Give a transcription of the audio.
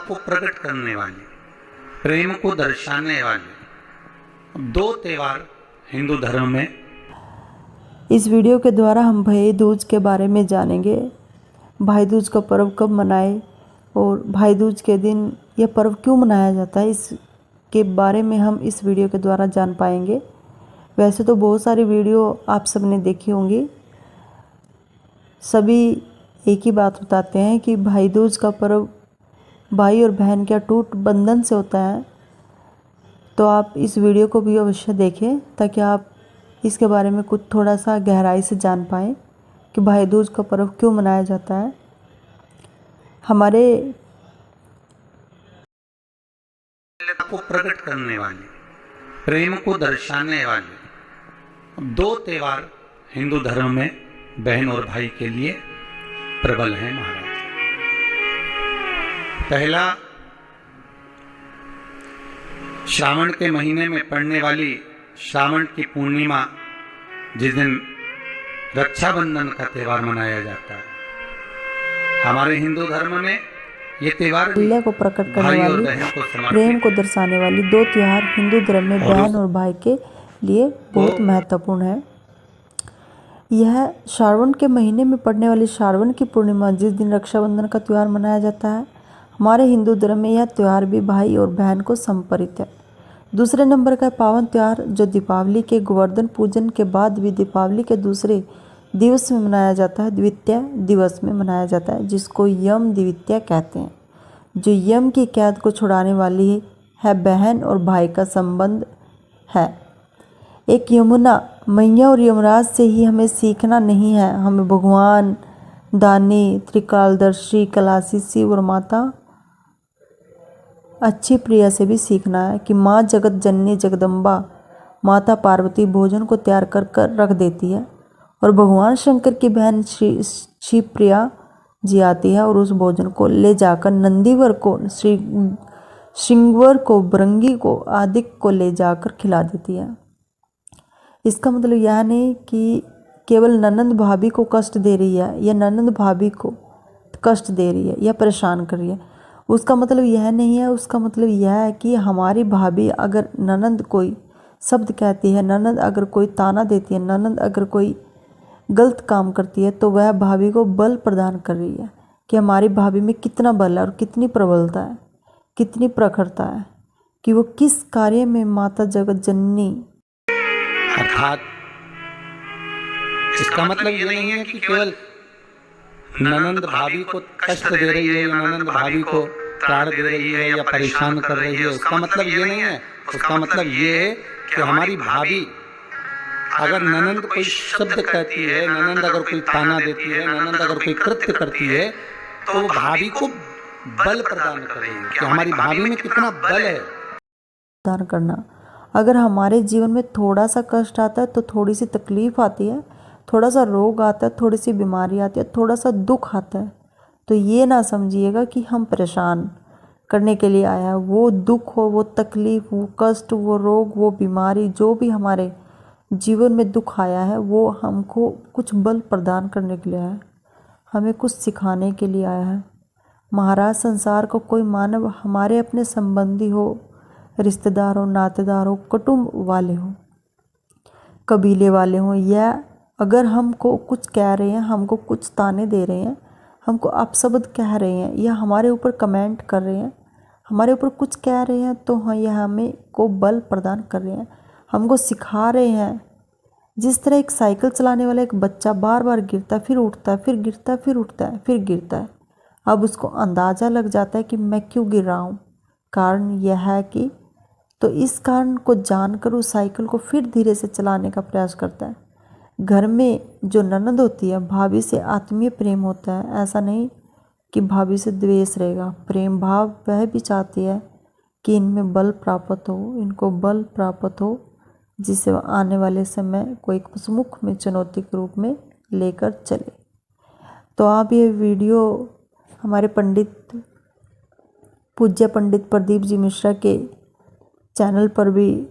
को प्रकट करने वाले, प्रेम को दर्शाने वाले दो त्योहार हिंदू धर्म में। इस वीडियो के द्वारा हम भाई दूज के बारे में जानेंगे। भाई दूज का पर्व कब मनाए और भाई दूज के दिन यह पर्व क्यों मनाया जाता है, इसके बारे में हम इस वीडियो के द्वारा जान पाएंगे। वैसे तो बहुत सारी वीडियो आप सबने देखी होंगी, सभी एक ही बात बताते हैं कि भाई दूज का पर्व भाई और बहन के अटूट बंधन से होता है। तो आप इस वीडियो को भी अवश्य देखें ताकि आप इसके बारे में कुछ थोड़ा सा गहराई से जान पाएँ कि भाई दूज का पर्व क्यों मनाया जाता है। हमारे को प्रकट करने वाले, प्रेम को दर्शाने वाले दो त्योहार हिंदू धर्म में बहन और भाई के लिए प्रबल हैं महाराज। पहला, श्रावण के महीने में पड़ने वाली श्रावण की पूर्णिमा, जिस दिन रक्षाबंधन का त्यौहार मनाया जाता है। हमारे हिंदू धर्म में ये त्यौहार मूल्य को प्रकट करने वाली, प्रेम को दर्शाने वाली दो त्योहार हिंदू धर्म में बहन और भाई के लिए बहुत महत्वपूर्ण है। यह श्रावण के महीने में पड़ने वाली श्रावण की पूर्णिमा, जिस दिन रक्षाबंधन का त्यौहार मनाया जाता है, हमारे हिंदू धर्म में यह त्यौहार भी भाई और बहन को समर्पित है। दूसरे नंबर का पावन त्यौहार जो दीपावली के गोवर्धन पूजन के बाद भी दीपावली के दूसरे दिवस में मनाया जाता है, द्वितीया दिवस में मनाया जाता है, जिसको यम द्वितीया कहते हैं। जो यम की कैद को छुड़ाने वाली है बहन और भाई का संबंध है। एक यमुना मैया और यमराज से ही हमें सीखना नहीं है, हमें भगवान दानी, त्रिकालदर्शी, कलासी शिव और माता अच्छी प्रिया से भी सीखना है कि माँ जगत जननी जगदम्बा माता पार्वती भोजन को तैयार कर कर रख देती है और भगवान शंकर की बहन शिव प्रिया जी आती है और उस भोजन को ले जाकर नंदीवर को, श्रृंगवर को, भृंगी को, आदि को ले जाकर खिला देती है। इसका मतलब यह नहीं कि केवल ननंद भाभी को कष्ट दे रही है या ननंद भाभी को कष्ट दे रही है या परेशान कर रही है, उसका मतलब यह नहीं है। उसका मतलब यह है कि हमारी भाभी अगर ननंद कोई शब्द कहती है, ननंद अगर कोई ताना देती है, ननंद अगर कोई गलत काम करती है, तो वह भाभी को बल प्रदान कर रही है कि हमारी भाभी में कितना बल है और कितनी प्रबलता है, कितनी प्रखरता है कि वो किस कार्य में माता जगत जननी। अर्थात इसका मतलब ये नहीं है कि केवल ननंद भाभी को कष्ट दे रही है या ननंद भाभी को ताड़ दे रही है या परेशान कर रही है, उसका मतलब ये नहीं है। उसका मतलब ये है कि हमारी भाभी अगर ननंद कोई शब्द कहती है, ननंद अगर कोई ताना देती है, ननंद अगर कोई कृत्य करती है, तो भाभी को बल प्रदान कर रही है कि हमारी भाभी में कितना बल है। प्रदान करना, अगर हमारे जीवन में थोड़ा सा कष्ट आता है तो थोड़ी सी तकलीफ आती है, थोड़ा सा रोग आता है, थोड़ी सी बीमारी आती है, थोड़ा सा दुख आता है, तो ये ना समझिएगा कि हम परेशान करने के लिए आया है। वो दुख हो, वो तकलीफ, वो कष्ट, वो रोग, वो बीमारी, जो भी हमारे जीवन में दुख आया है, वो हमको कुछ बल प्रदान करने के लिए आया है, हमें कुछ सिखाने के लिए आया है। महाराज, संसार को कोई मानव हमारे अपने संबंधी हो, रिश्तेदार हो, नातेदार हो, कुटुंब वाले हो, कबीले वाले हों, या अगर हमको कुछ कह रहे हैं, हमको कुछ ताने दे रहे हैं, हमको अपशब्द कह रहे हैं या हमारे ऊपर कमेंट कर रहे हैं, हमारे ऊपर कुछ कह रहे हैं, तो हाँ, यह हमें को बल प्रदान कर रहे हैं, हमको सिखा रहे हैं। जिस तरह एक साइकिल चलाने वाला एक बच्चा बार बार गिरता है, फिर उठता है, फिर गिरता है, फिर उठता है, फिर गिरता है, अब उसको अंदाज़ा लग जाता है कि मैं क्यों गिर रहा हूँ, कारण यह है कि, तो इस कारण को जानकर उस साइकिल को फिर धीरे से चलाने का प्रयास करता है। घर में जो ननद होती है, भाभी से आत्मीय प्रेम होता है, ऐसा नहीं कि भाभी से द्वेष रहेगा। प्रेम भाव वह भी चाहती है कि इनमें बल प्राप्त हो, इनको बल प्राप्त हो, जिसे वह आने वाले समय को एक समुख में चुनौती के रूप में लेकर चले। तो आप ये वीडियो हमारे पूज्य पंडित प्रदीप जी मिश्रा के चैनल पर भी